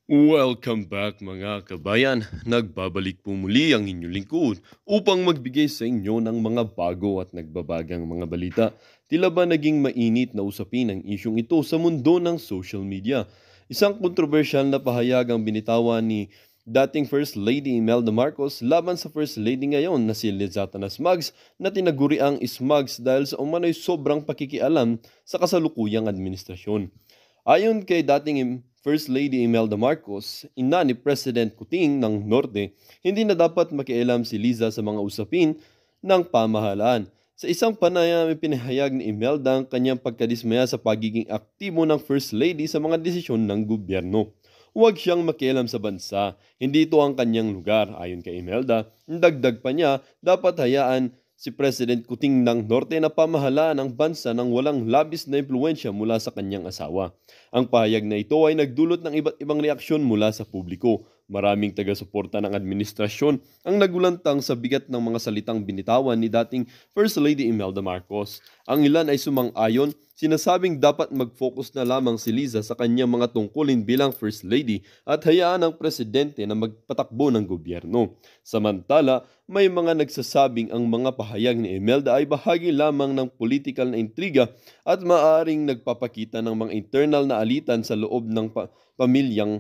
Welcome back mga kabayan. Nagbabalik po muli ang inyong lingkod upang magbigay sa inyo ng mga bago at nagbabagang mga balita. Tila ba naging mainit na usapin ang isyong ito sa mundo ng social media? Isang kontrobersyal na pahayag ang binitawan ni dating First Lady Imelda Marcos laban sa First Lady ngayon na si Lizatanas Smugs na tinaguri ang Smugs dahil sa umano'y sobrang pakikialam sa kasalukuyang administrasyon. Ayon kay dating First Lady Imelda Marcos, ina ni President Kuting ng Norte, hindi na dapat makialam si Liza sa mga usapin ng pamahalaan. Sa isang panayam, ipinahayag ni Imelda ang kanyang pagkadismaya sa pagiging aktibo ng First Lady sa mga desisyon ng gobyerno. Huwag siyang makialam sa bansa, hindi ito ang kanyang lugar. Ayon kay Imelda, dagdag pa niya, dapat hayaan si President Kuting ng Norte na pamahalaan ang bansa ng walang labis na impluensya mula sa kanyang asawa. Ang pahayag na ito ay nagdulot ng iba't ibang reaksyon mula sa publiko. Maraming taga-suporta ng administrasyon ang nagulantang sa bigat ng mga salitang binitawan ni dating First Lady Imelda Marcos. Ang ilan ay sumang-ayon, sinasabing dapat mag-focus na lamang si Liza sa kanyang mga tungkulin bilang First Lady at hayaan ang presidente na magpatakbo ng gobyerno. Samantala, may mga nagsasabing ang mga pahayag ni Imelda ay bahagi lamang ng political na intriga at maaaring nagpapakita ng mga internal na alitan sa loob ng pamilyang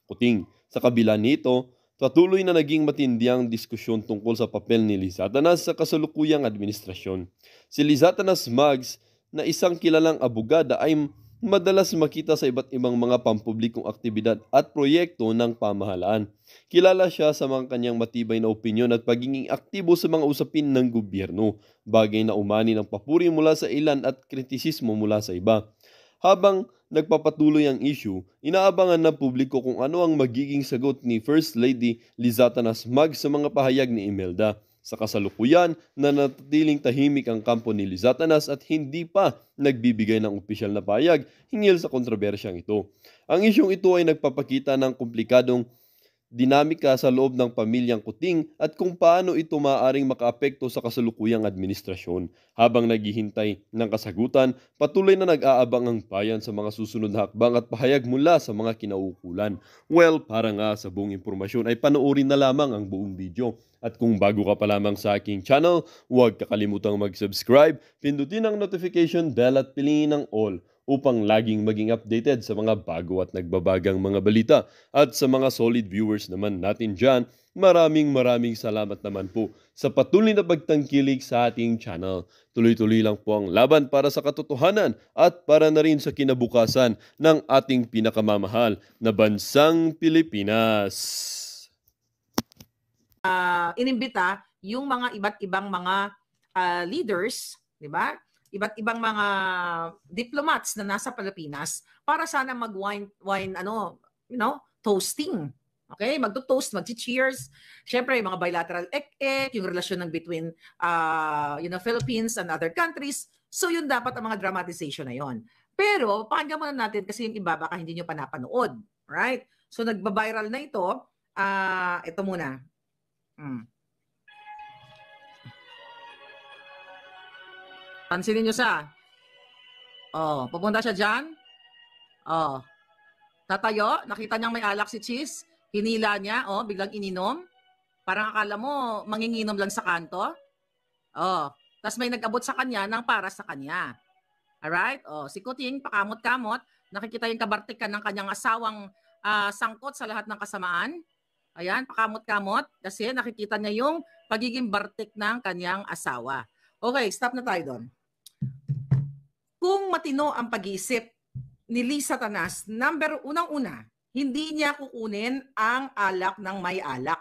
Kuting. Sa kabila nito, patuloy na naging matindi ang diskusyon tungkol sa papel ni Lizatanas sa kasalukuyang administrasyon. Si Lizatanas Smugs na isang kilalang abogada ay madalas makita sa iba't ibang mga pampublikong aktibidad at proyekto ng pamahalaan. Kilala siya sa mga kanyang matibay na opinyon at pagiging aktibo sa mga usapin ng gobyerno, bagay na umani ng papuri mula sa ilan at kritisismo mula sa iba. Habang nagpapatuloy ang issue, inaabangan ng publiko kung ano ang magiging sagot ni First Lady Lizatanas Smugs sa mga pahayag ni Imelda. Sa kasalukuyan, nanatiling tahimik ang kampo ni Lizatanas at hindi pa nagbibigay ng opisyal na pahayag hinggil sa kontrobersyang ito. Ang isyong ito ay nagpapakita ng komplikadong dinamika sa loob ng pamilyang Kuting at kung paano ito maaaring makaapekto sa kasalukuyang administrasyon. Habang naghihintay ng kasagutan, patuloy na nag-aabang ang bayan sa mga susunod na hakbang at pahayag mula sa mga kinauukulan. Well, para nga sa buong impormasyon ay panoorin na lamang ang buong video. At kung bago ka pa lamang sa aking channel, huwag kakalimutang mag-subscribe, pindutin ang notification bell at piliin ang all upang laging maging updated sa mga bago at nagbabagang mga balita. At sa mga solid viewers naman natin dyan, maraming salamat naman po sa patuloy na pagtangkilik sa ating channel. Tuloy-tuloy lang po ang laban para sa katotohanan at para na rin sa kinabukasan ng ating pinakamamahal na bansang Pilipinas. Inimbita yung mga iba't ibang mga leaders, di ba? Iba't ibang mga diplomats na nasa Pilipinas para sana mag-wine toasting. Okay? Magto-toast, mag-cheers. Siyempre, yung mga bilateral ek-ek, yung relasyon ng between Philippines and other countries. So, yun dapat ang mga dramatization na yon. Pero, pakinggan muna natin kasi yung iba baka hindi nyo pa napanood. Right? So, nagba-viral na ito. Ito muna. Pansinin nyo siya. Pupunta siya dyan. Tatayo. Nakita niyang may alak si Cheese. Hinila niya. Biglang ininom. Parang akala mo, manginginom lang sa kanto. Tapos may nag-abot sa kanya ng para sa kanya. Alright? Si Kuting, pakamot-kamot. Nakikita yung kabartikan ng kanyang asawang sangkot sa lahat ng kasamaan. Ayan, pakamot-kamot. Kasi nakikita niya yung pagiging bartik ng kanyang asawa. Okay, stop na tayo doon. Kung matino ang pag-iisip ni Lizatanas, unang-una, hindi niya kukunin ang alak ng may alak.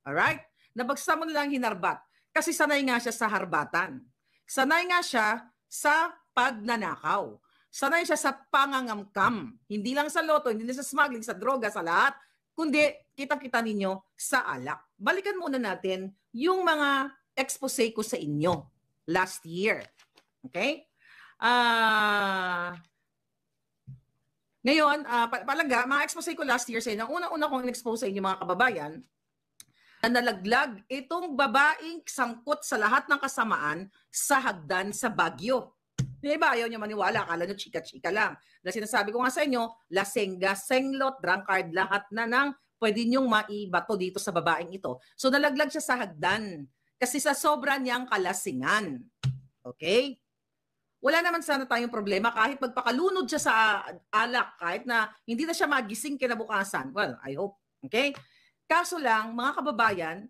Alright? Nabagsa mo nilang hinarbat. Kasi sanay nga siya sa harbatan. Sanay nga siya sa pagnanakaw. Sanay siya sa pangangamkam. Hindi lang sa loto, hindi lang sa smuggling, sa droga, sa lahat. Kundi, kita-kita ninyo sa alak. Balikan muna natin yung mga expose ko sa inyo last year. Okay? Ngayon, palangga, mga expose ko last year sa inyo. Una-una kong in-expose sa inyo mga kababayan, na nalaglag itong babaeng sangkot sa lahat ng kasamaan sa hagdan sa Baguio. Yung iba, ayaw nyo maniwala. Akala nyo chika-chika lang. Dahil sinasabi ko nga sa inyo, lasengga, senglot, drunkard, lahat na ng pwede nyong maibato dito sa babaeng ito. So nalaglag siya sa hagdan. Kasi sa sobra niyang kalasingan. Okay? Wala naman sana tayong problema kahit magpakalunod siya sa alak, kahit na hindi na siya magising kinabukasan. Well, I hope. Okay? Kaso lang, mga kababayan,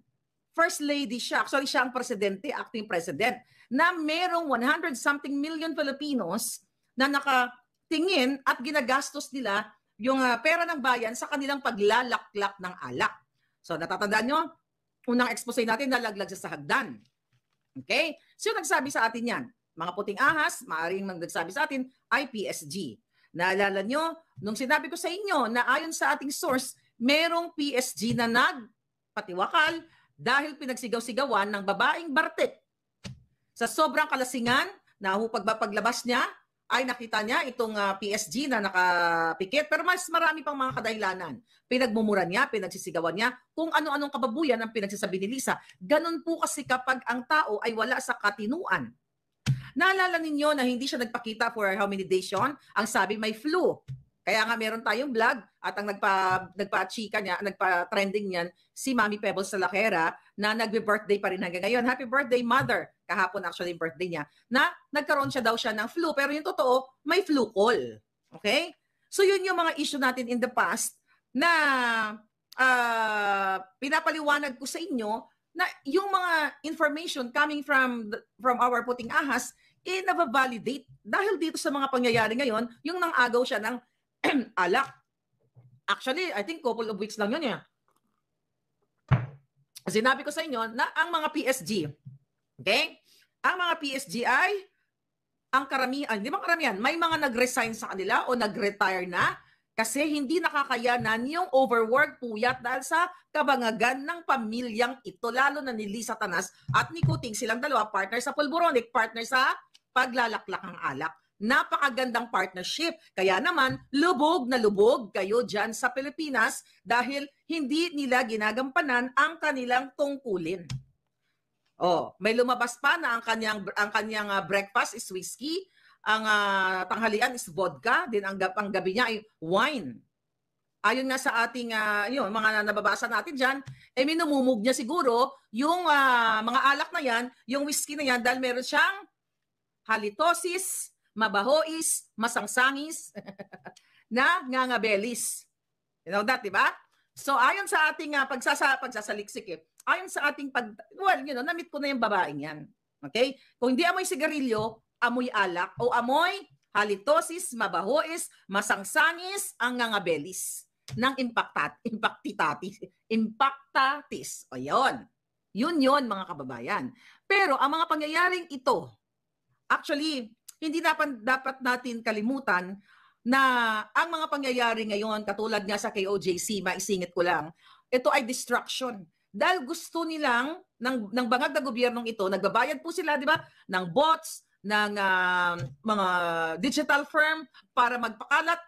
First Lady siya. Actually, siya ang presidente, acting president, na merong 100-something million Filipinos na nakatingin at ginagastos nila yung pera ng bayan sa kanilang paglalaklak ng alak. So, natatandaan nyo, unang expose natin, nalaglag siya sa hagdan. Okay? So, nagsabi sa atin yan, mga puting ahas, maaaring nagsabi sa atin, ay PSG. Naalala nyo, nung sinabi ko sa inyo na ayon sa ating source, merong PSG na nagpatiwakal dahil pinagsigaw-sigawan ng babaeng Bartek. Sa sobrang kalasingan, paglabas niya, ay nakita niya itong PSG na nakapikit. Pero mas marami pang mga kadahilanan. Pinagmumura niya, pinagsisigawan niya, kung ano-anong kababuyan ang pinagsasabi ni Lisa. Ganun po kasi kapag ang tao ay wala sa katinuan. Naalala ninyo na hindi siya nagpakita for how many days yun? Ang sabi may flu. Kaya nga meron tayong vlog at ang nagpa-chika niya, nagpa-trending niyan, si Mami Pebbles Salakera na nagbe-birthday pa rin hanggang ngayon. Happy birthday, Mother! Kahapon actually yung birthday niya. Na nagkaroon siya daw siya ng flu. Pero yung totoo, may flu call. Okay? So yun yung mga issue natin in the past na pinapaliwanag ko sa inyo na yung mga information coming from our puting ahas, nababalidate. Dahil dito sa mga pangyayari ngayon, yung nang-agaw siya ng alak. Actually, I think couple of weeks lang yun. Sinabi ko sa inyo na ang mga PSG, okay? Ang mga PSG ay, ang karamihan, hindi mga karamihan, may mga nag-resign sa kanila o nag-retire na kasi hindi nakakayanan yung overwork, puyat dahil sa kabangagan ng pamilyang ito, lalo na ni Lisa Tanas at ni Kuting, silang dalawa, partner sa pulburonic, partner sa paglalaklak ng alak. Napakagandang partnership. Kaya naman, lubog na lubog kayo dyan sa Pilipinas dahil hindi nila ginagampanan ang kanilang tungkulin. Oh, may lumabas pa na ang kanyang breakfast is whiskey, ang tanghalian is vodka, din ang gabi niya ay wine. Ayon nga sa ating mga nababasa natin diyan, minumumog niya siguro yung mga alak na yan, yung whiskey na yan dahil meron siyang halitosis, mabahois, masangsangis, na ngangabelis. You know that, di ba? So, ayon sa ating pagsasaliksik, ayon sa ating namit ko na yung babaeng yan. Okay? Kung hindi amoy sigarilyo, amoy alak, o amoy halitosis, mabahois, masangsangis, ang ngangabelis ng impactatis. O yun. Yun, mga kababayan. Pero, ang mga pangyayaring ito, actually, hindi dapat natin kalimutan na ang mga pangyayari ngayon, katulad nga sa KOJC, maisingit ko lang, ito ay distraction. Dahil gusto nilang, ng bangag na gobyernong ito, nagbabayad po sila, di ba, ng bots, ng mga digital firm para magpakalat,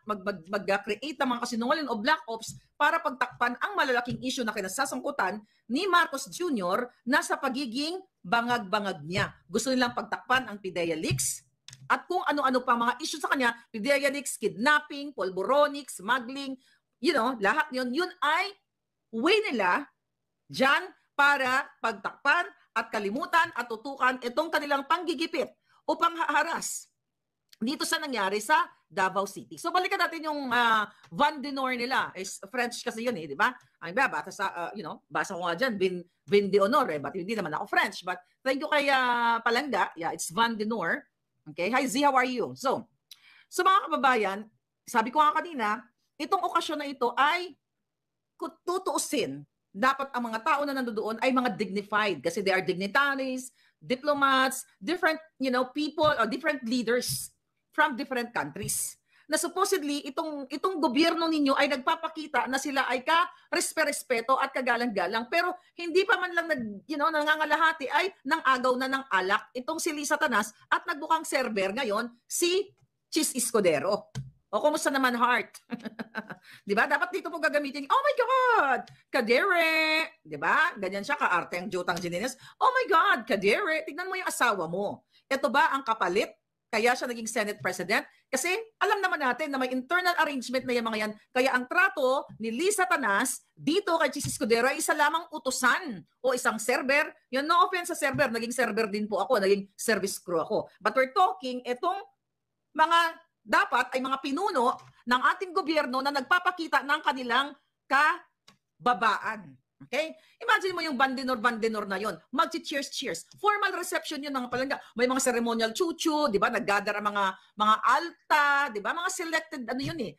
mag-create ng mga kasinungaling o black ops para pagtakpan ang malalaking issue na kinasasangkutan ni Marcos Jr. na sa pagiging bangag-bangag niya. Gusto nilang pagtakpan ang PIDEA leaks at kung ano-ano pa mga issue sa kanya, PIDEA leaks, kidnapping, pulburonic, smuggling, lahat yun ay way nila dyan para pagtakpan at kalimutan at tutukan itong kanilang panggigipit o panghaharas dito sa nangyari sa Davao City. So balikan natin yung Van Denor nila. Is French kasi yun di ba? Ang iba, basa ko nga dyan, Vin de Honor but hindi naman ako French. But thank you kay Palangga. Yeah, it's Van Denor. Okay, hi Z, how are you? So mga kababayan, sabi ko nga kanina, itong okasyon na ito ay tutuusin. Dapat ang mga tao na nandoon ay mga dignified kasi they are dignitaries, diplomats, different people or different leaders from different countries. Na supposedly itong gobyerno ninyo ay nagpapakita na sila ay ka-respeto at kagalang-galang pero hindi pa man lang nangangalahati ay nang agaw na ng alak itong si Lisa Tanas at nagbukang server ngayon si Chis Escudero. O kumusta naman heart? 'Di ba? Dapat dito po gagamitin. Oh my God, kadere, 'di ba? Ganyan siya kaarte ang Jotang Jimenez. Oh my God, kadere. Tignan mo yung asawa mo. Ito ba ang kapalit Kaya siya naging Senate President. Kasi alam naman natin na may internal arrangement na yung mga yan. Kaya ang trato ni Lisa Tanas dito kay Chis Escudero ay isa lamang utusan o isang server. Yun, no offense sa server. Naging server din po ako. Naging service crew ako. But we're talking itong mga dapat ay mga pinuno ng ating gobyerno na nagpapakita ng kanilang kababaan. Okay? Imagine mo yung bandinor na yon. Magchi-cheers. Formal reception yun mga palangga. May mga ceremonial chuchu, di ba? Naggather ang mga alta, di ba? Mga selected, ano yun eh.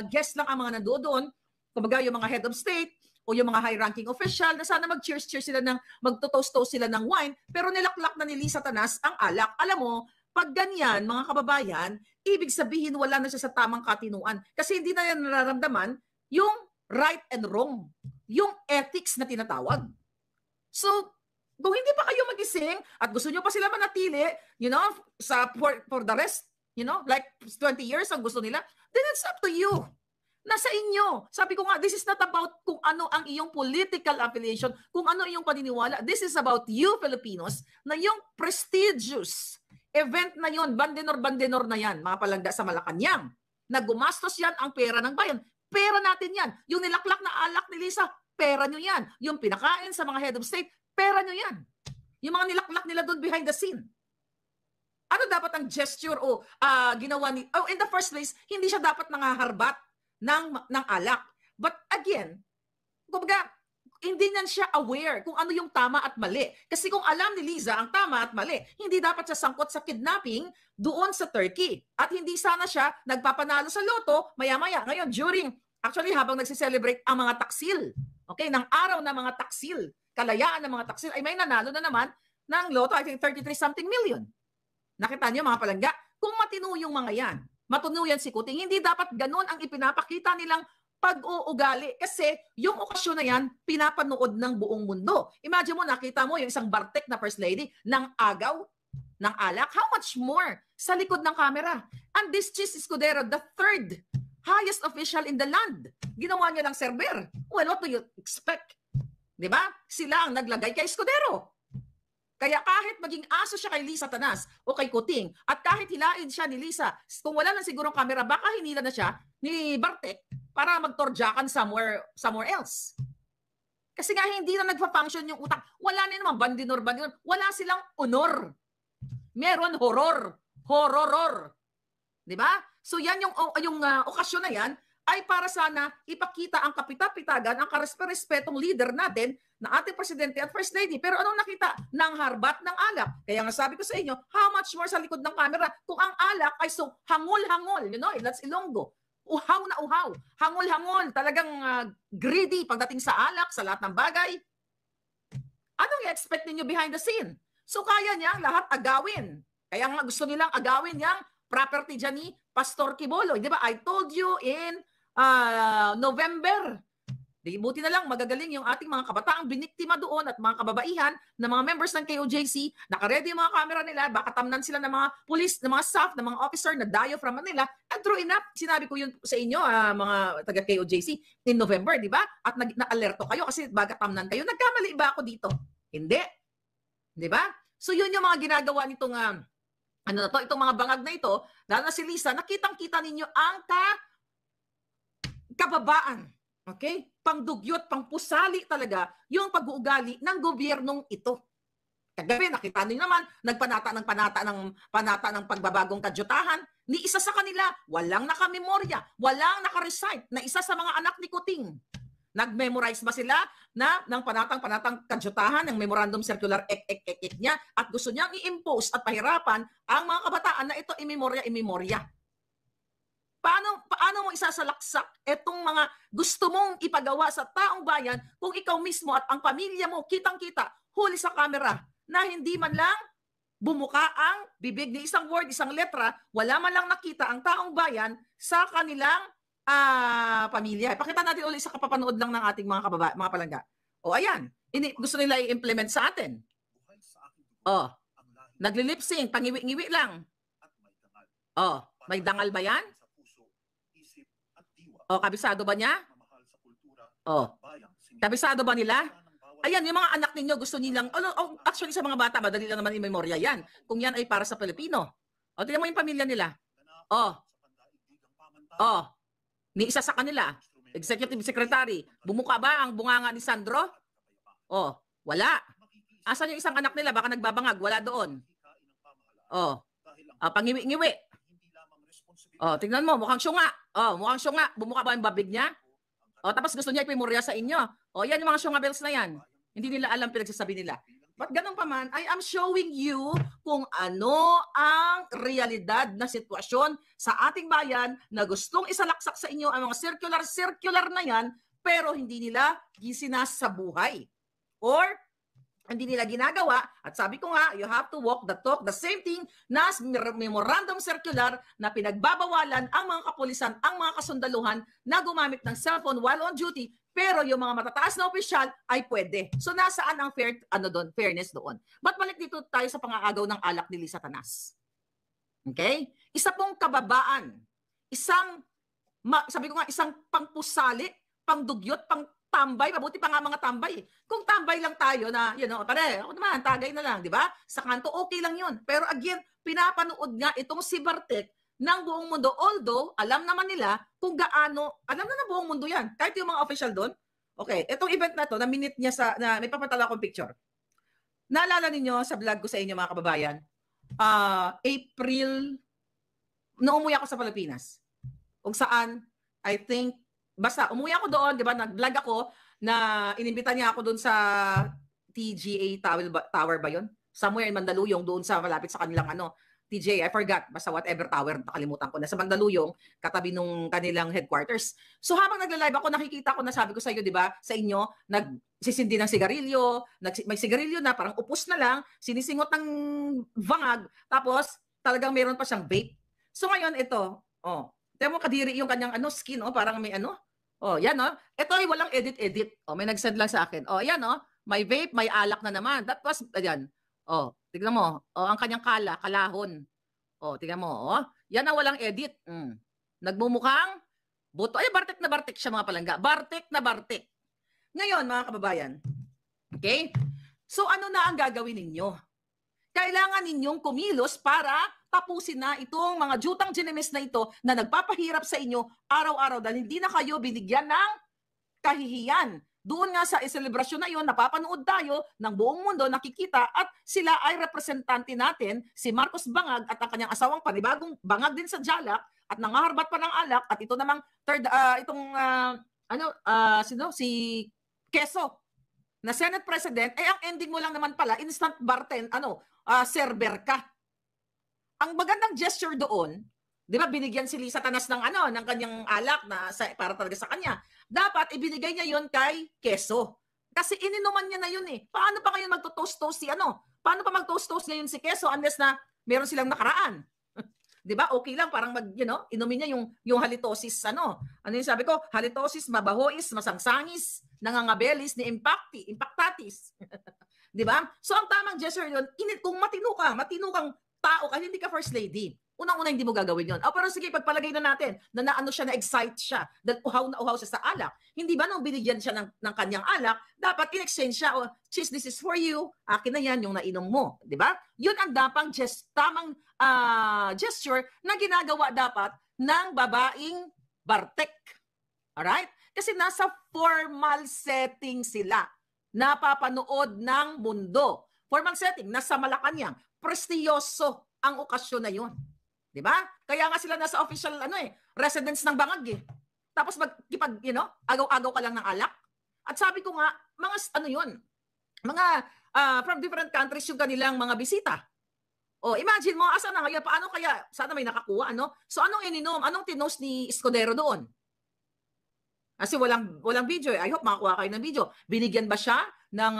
Guest lang ang mga nandoon. Kumbaga yung mga head of state o yung mga high-ranking official na sana mag-cheers sila magtotoast-toast sila ng wine, pero nilaklak na ni Lisa Tanas ang alak. Alam mo, pag ganyan, mga kababayan, ibig sabihin wala na siya sa tamang katinuan. Kasi hindi na yan nararamdaman yung right and wrong. Yung ethics na tinatawag. So, kung hindi pa kayo magising at gusto nyo pa sila manatili, for the rest, like 20 years ang gusto nila, then it's up to you. Nasa inyo. Sabi ko nga, this is not about kung ano ang iyong political affiliation, kung ano iyong paniniwala. This is about you, Filipinos, na yung prestigious event na yon, bandinor na yan, mga palangga sa Malacanang, na gumastos yan ang pera ng bayan. Pera natin yan. Yung nilaklak na alak ni Lisa, pera nyo yan. Yung pinakain sa mga head of state, pera nyo yan. Yung mga nilaklak nila doon behind the scene. Ano dapat ang gesture o ginawa ni... Oh, in the first place, hindi siya dapat nangaharbat ng alak. But again, kumbaga, hindi na siya aware kung ano yung tama at mali. Kasi kung alam ni Liza ang tama at mali, hindi dapat siya sangkot sa kidnapping doon sa Turkey. At hindi sana siya nagpapanalo sa loto maya-maya. Ngayon, actually habang nagsiselebrate ang mga taksil, okay, ng araw ng mga taksil, kalayaan ng mga taksil, ay may nanalo na naman ng loto, I think 33-something million. Nakita niyo mga palangga? Kung matino yung mga yan, matino yan si Kuting, hindi dapat ganun ang ipinapakita nilang pag-uugali. Kasi yung okasyon na yan, pinapanood ng buong mundo. Imagine mo, nakita mo yung isang bartek na First Lady ng agaw, ng alak. How much more sa likod ng camera? And this Chis Escudero, the third highest official in the land. Ginawa niya lang server. Well, what do you expect? Diba? Sila ang naglagay kay Escudero. Kaya kahit maging aso siya kay Lisa Tanas o kay Kuting, at kahit hilain siya ni Lisa, kung wala lang sigurong camera, baka hinila na siya ni Bartek para magtorjakan somewhere else. Kasi nga hindi na nagpa-function yung utak. Wala na naman bandinor. Wala silang honor. Meron horror. 'Di ba? So yan yung okasyon na yan ay para sana ipakita ang kapita-pitagan, ang karespe-respetong leader natin na ating presidente at first lady. Pero anong nakita? Nang harbat ng alak. Kaya nga sabi ko sa inyo, how much more sa likod ng camera kung ang alak ay so hangol-hangol. That's Ilonggo. Uhaw na uhaw. Hangol-hangol. Talagang greedy pagdating sa alak, sa lahat ng bagay. Anong i-expect ninyo behind the scene? So kaya niya lahat agawin. Kaya nga gusto nilang agawin yang property dyan ni Pastor Quiboloy. Di ba? I told you in November. Di buti na lang magagaling yung ating mga kabataang biniktima doon at mga kababaihan na mga members ng KOJC. Naka-ready yung mga camera nila. Baka tamnan sila ng mga police, ng mga staff, ng mga officer na dayo from Manila. And true enough, sinabi ko yun sa inyo, mga taga-KOJC, in November, di ba? At na-alerto kayo kasi baga tamnan kayo. Nagkamali ba ako dito? Hindi. Di ba? So yun yung mga ginagawa nitong itong mga bangag na ito, lalo na si Lisa, nakitang-kita ninyo ang kababaan. Okay? Pangdugyot, pangpusali talaga yung pag-uugali ng gobyernong ito. Kagabi, nakita niyo naman, panata ng pagbabagong kadyutahan, ni isa sa kanila, walang nakamemorya, walang nakarecite na isa sa mga anak ni Kuting. Nag-memorize ba sila ng panatang kadyutahan ng memorandum circular niya at gusto niyang i-impose at pahirapan ang mga kabataan na ito imemorya. Paano mo isasalaksak itong mga gusto mong ipagawa sa taong bayan kung ikaw mismo at ang pamilya mo kitang-kita huli sa camera na hindi man lang bumuka ang bibig ni isang word, isang letra, wala man lang nakita ang taong bayan sa kanilang pamilya. Pakita natin ulit sa kapapanood lang ng ating mga palangga. O ayan, gusto nila i-implement sa atin. Oh, nagli-lip sync, pangiwi-ngiwi lang. Oh, may dangal ba yan? Oh, kabisado ba niya? Oh, kabisado ba nila? Ayan, yung mga anak ninyo gusto nilang, actually sa mga bata, madali lang naman i-memorya yan. Kung yan ay para sa Pilipino. O, tingnan mo yung pamilya nila. Oh, oh, ni isa sa kanila, executive secretary, bumuka ba ang bunganga ni Sandro? Oh, wala. Asan yung isang anak nila? Baka nagbabangag, wala doon. Oh, pangiwi-ngiwi. Oh, tingnan mo, mukhang syunga. Oh, mukhang syunga. Bumuka ba yung babig niya? Oh, tapos gusto niya ipimurya sa inyo. Oh, yan yung mga syunga bells na yan. Hindi nila alam pinagsasabi nila. But ganun pa man, I am showing you kung ano ang realidad na sitwasyon sa ating bayan na gustong isalaksak sa inyo ang mga circular na yan, pero hindi nila gisinasabuhay. Or hindi nila ginagawa, at sabi ko nga, you have to walk the talk, the same thing na memorandum circular na pinagbabawalan ang mga kapulisan, ang mga kasundaluhan na gumamit ng cellphone while on duty, pero yung mga matataas na opisyal ay pwede. So nasaan ang fairness doon? But balik dito tayo sa pangaagaw ng alak ni Lisa Tanas. Okay? Isa pong kababaan, sabi ko nga, isang pangpusali, pangdugyot, tambay, mabuti pa nga mga tambay. Kung tambay lang tayo na, pare, ako naman, tagay na lang, di ba? Sa kanto, okay lang yun. Pero again, pinapanood nga itong si Bartek ng buong mundo. Although, alam naman nila kung gaano, alam na ng buong mundo yan. Kahit yung mga official doon. Okay, itong event na to, na minute niya may papatala akong picture. Naalala ninyo sa vlog ko sa inyo mga kababayan, April, nung umuwi ako sa Pilipinas, kung saan, I think, basta umuwi ako doon, di ba, nag-vlog ako na inimbita niya ako doon sa TGA Tower ba yun? Somewhere in Mandaluyong, doon sa malapit sa kanilang TGA, I forgot, basta whatever tower, nakalimutan ko na, sa Mandaluyong, katabi nung kanilang headquarters. So habang nagla-live ako, nakikita ko na, sabi ko sa iyo, di ba, sa inyo, nagsisindi ng sigarilyo, may sigarilyo na, parang upos na lang, sinisingot ng bangag, tapos talagang meron pa siyang vape. So ngayon, ito, tingnan mo kadiri yung kanyang skin, parang may yan, ito ay walang edit. May nag-send lang sa akin. Yan, may vape, may alak na naman. That was, ayan. Tignan mo. Ang kanyang kalahon. Tignan mo. Yan ang walang edit. Nagmumukhang buto. Ay, Bartek siya mga palangga. Bartek na Bartek. Ngayon, mga kababayan. Okay? So, ano na ang gagawin ninyo? Kailangan ninyong kumilos para tapusin na itong mga jutang ginemes na ito na nagpapahirap sa inyo araw-araw dahil hindi na kayo binigyan ng kahihiyan. Doon nga sa selebrasyon na yun, napapanood tayo ng buong mundo, nakikita at sila ay representante natin, si Marcos Bangag at ang kanyang asawang panibagong bangag din sa Jalak at nangaharbat pa ng alak at ito namang si Quezon na Senate President, ang ending mo lang naman pala, instant server ka. Ang magandang gesture doon, di ba binigyan si Lisa Tanas ng ng kanyang alak para talaga sa kanya. Dapat ibinigay niya yon kay Quezon. Kasi ininuman niya na yun eh. Paano pa ngayon magto-toast-toast Paano pa mag-toast-toast ngayon si Quezon unless na meron silang nakaraan? Di ba? Okay lang parang inumin niya yung halitosis yung sabi ko? Halitosis, mabahois, masangsangis, nangangabelis, ni impactatis. Di ba? So ang tamang gesture yun, kung matino kang tao kasi hindi ka first lady. Unang-una hindi mo gagawin yun. Pero sige, pagpalagay na natin na na-excite siya, dahil uhaw sa alak. Hindi ba nung binigyan siya ng kanyang alak, dapat in-exchange siya, cheese, this is for you, akin na yan, yung nainom mo. Di ba? Yun ang tamang gesture na ginagawa dapat ng babaeng Bartek. Alright? Kasi nasa formal setting sila. Napapanood ng mundo. Formal setting, nasa Malacanang. Prestiyoso ang okasyon na yun. Di ba? Kaya nga sila nasa official residence ng bangag eh. Tapos agaw-agaw ka lang ng alak. At sabi ko nga, mga from different countries yung kanilang mga bisita. Imagine mo, asa na ngayon, paano kaya, sana may nakakuha, So anong ininom, anong tinos ni Escudero doon? Kasi walang video eh. I hope makakuha kayo ng video. Binigyan ba siya ng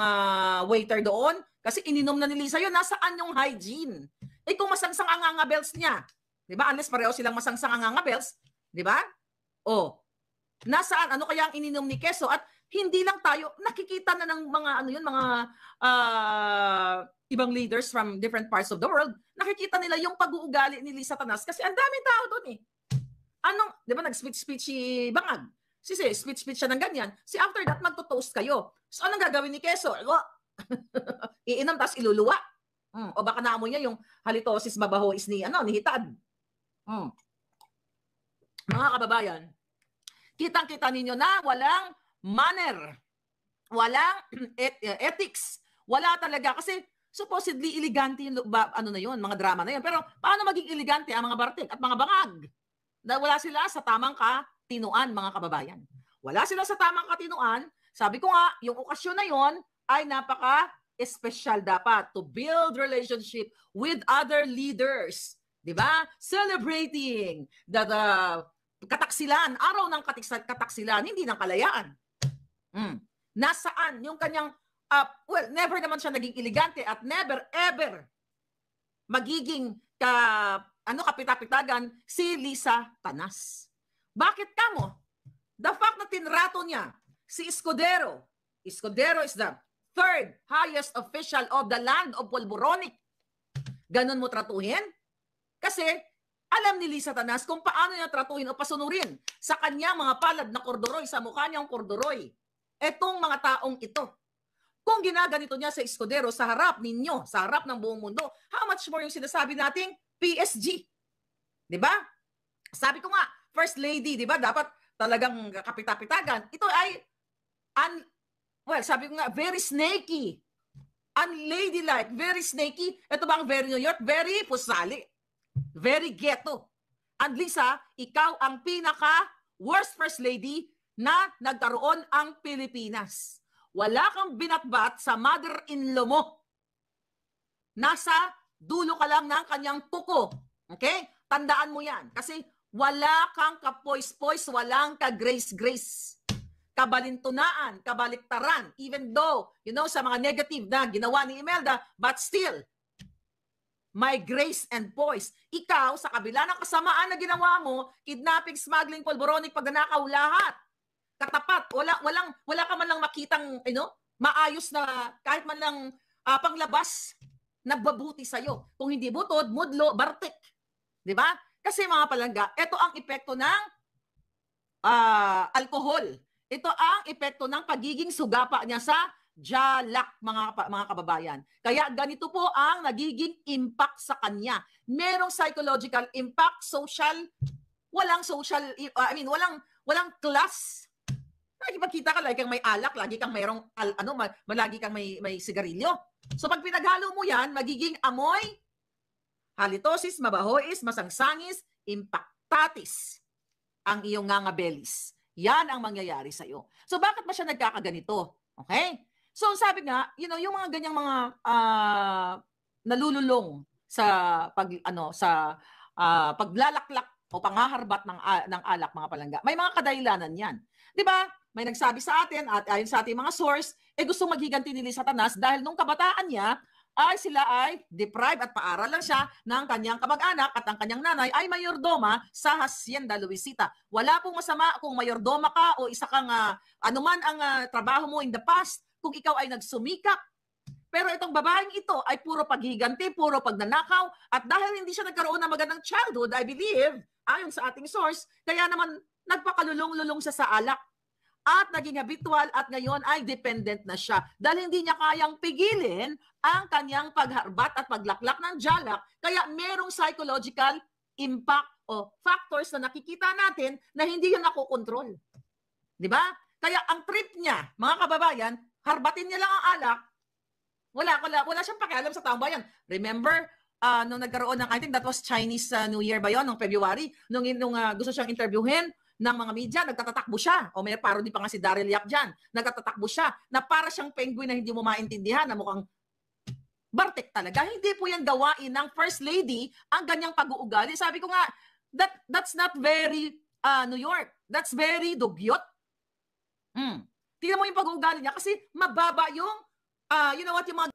waiter doon? Kasi ininom na ni Lisa yun. Nasaan yung hygiene? Kung masangsang ang angabels niya, di ba? Unless pareho silang masangsang ang angabels, di ba? Nasaan? Ano kaya ang ininom ni Quezon? At hindi lang tayo, nakikita na ng mga ibang leaders from different parts of the world, nakikita nila yung pag-uugali ni Lisa Tanas kasi ang daming tao doon eh. Di ba, nag-speech si Bangag. Speech siya ng ganyan. After that, magto-toast kayo. So, anong gagawin ni Quezon? Iinom, tapos iluluwa. O baka naamoy niya yung halitosis mabahois ni Hitad. Mga kababayan, kitang-kita ninyo na walang manner, walang ethics, wala talaga kasi supposedly elegante yung mga drama na yun. Pero paano maging elegante ang mga bartik at mga bangag? Dahil wala sila sa tamang katinuan, mga kababayan. Wala sila sa tamang katinuan. Sabi ko nga, yung okasyon na yon ay napaka-espesyal dapat to build relationship with other leaders. Diba? Celebrating the kataksilan, araw ng kataksilan, hindi ng kalayaan. Nasaan yung kanyang, never naman siya naging elegante at never ever magiging kapitapitagan si Lisa Tanas. Bakit kamo? The fact na tinrato niya si Escudero is the third highest official of the land of Polboronic. Ganon mo tratuhin? Kasi alam ni Lisa Tanas kung paano niya tratuhin o pasunurin sa kanya mga palad na korduroy, sa mukha niyang korduroy. Etong mga taong ito. Kung ginaganito niya sa Escudero sa harap ninyo, sa harap ng buong mundo, how much more yung sinasabi nating PSG? Diba? Sabi ko nga, First Lady, diba? Dapat talagang kapitapitagan. Ito ay, sabi ko nga, very snaky. Unladylike, very snaky. Ito bang very New York? Very pusali. Very ghetto. And Lisa, ikaw ang pinaka-worst First Lady na nagkaroon ang Pilipinas. Wala kang binatbat sa mother-in-law mo. Nasa dulo ka lang ng kanyang kuko. Okay? Tandaan mo yan. Kasi wala kang kapoys-poys, walang ka-grace-grace. Kabalintunaan, kabaliktaran. Even though, sa mga negative na ginawa ni Imelda, but still, my grace and poise. Ikaw, sa kabila ng kasamaan na ginawa mo, kidnapping, smuggling, polboronic, pagnanakaw, lahat. Katapat, wala ka man lang makitang, maayos na kahit man lang panglabas nagbabuti sa'yo. Kung hindi butod, mudlo, bartik. Di ba? Kasi mga palangga, ito ang epekto ng alcohol. Ito ang epekto ng pagiging sugapa niya sa jalak, mga kababayan. Kaya ganito po ang nagiging impact sa kanya. Merong psychological impact, walang class. Nakikipagkita ka, lagi kang may alak, lagi kang mayroong, lagi kang may sigarilyo. So pag pinaghalo mo yan, magiging amoy, halitosis, mabahois, masangsangis, impactatis ang iyong ngangabelis. Yan ang mangyayari sa iyo. So bakit ba siya nagkakaganito? Okay? So sabi nga, yung mga ganyang mga nalululong sa paglalaklak o panghaharbat ng alak, mga palangga. May mga kadahilanan yan. 'Di ba? May nagsabi sa atin at ayon sa ating mga source, gusto maghiganti ni Lisa Tanas dahil nung kabataan niya ay sila ay deprived at paaralan siya ng kanyang kamag-anak at ang kanyang nanay ay mayordoma sa Hacienda Luisita. Wala pong masama kung mayordoma ka o isa kang anuman ang trabaho mo in the past kung ikaw ay nagsumikap. Pero itong babaeng ito ay puro paghiganti, puro pagnanakaw at dahil hindi siya nagkaroon ng magandang childhood, I believe, ayon sa ating source, kaya naman nagpakalulong-lulong siya sa alak. At naging habitual at ngayon ay dependent na siya dahil hindi niya kayang pigilin ang kanyang pagharbat at paglaklak ng jalak. Kaya merong psychological impact o factors na nakikita natin na hindi yun nakokontrol. Di ba? Kaya ang trip niya, mga kababayan, harbatin niya lang ang alak, wala siyang pakialam sa taong bayan. Remember, nung nagkaroon ng, I think that was Chinese New Year ba yun, nung February, nung gusto siyang interviewin ng mga media, nagtatatakbo siya. O may parody pa nga si Daryl Yap dyan. Nagtatatakbo siya na para siyang penguin na hindi mo maintindihan, na mukhang bartek talaga. Hindi po yan gawain ng First Lady ang ganyang pag-uugali. Sabi ko nga, that's not very New York. That's very dugyot. Tingnan mo yung pag-uugali niya kasi mababa yung, yung mga...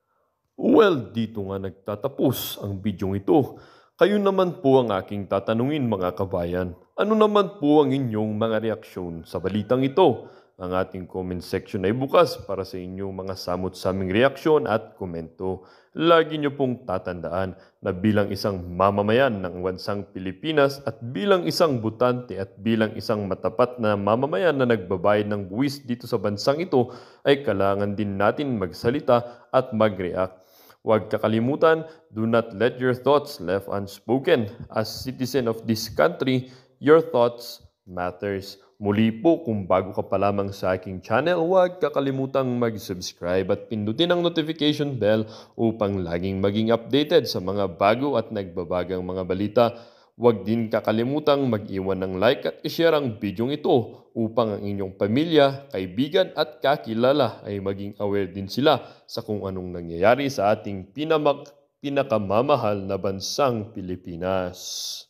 Well, dito nga nagtatapos ang bidyong ito. Kayo naman po ang aking tatanungin, mga kabayan. Ano naman po ang inyong mga reaksyon sa balitang ito? Ang ating comment section ay bukas para sa inyong mga samot-saming reaksyon at komento. Lagi niyo pong tatandaan na bilang isang mamamayan ng bansang Pilipinas at bilang isang butante at bilang isang matapat na mamamayan na nagbabayad ng buwis dito sa bansang ito ay kailangan din natin magsalita at mag-react. Huwag kakalimutan, do not let your thoughts left unspoken. As citizen of this country, your thoughts matters. Muli po, kung bago ka pa lamang sa aking channel, huwag kakalimutang mag-subscribe at pindutin ang notification bell upang laging maging updated sa mga bago at nagbabagang mga balita. Huwag din kakalimutang mag-iwan ng like at i-share ang bidyong ito upang ang inyong pamilya, kaibigan at kakilala ay maging aware din sila sa kung anong nangyayari sa ating pinakamamahal na bansang Pilipinas.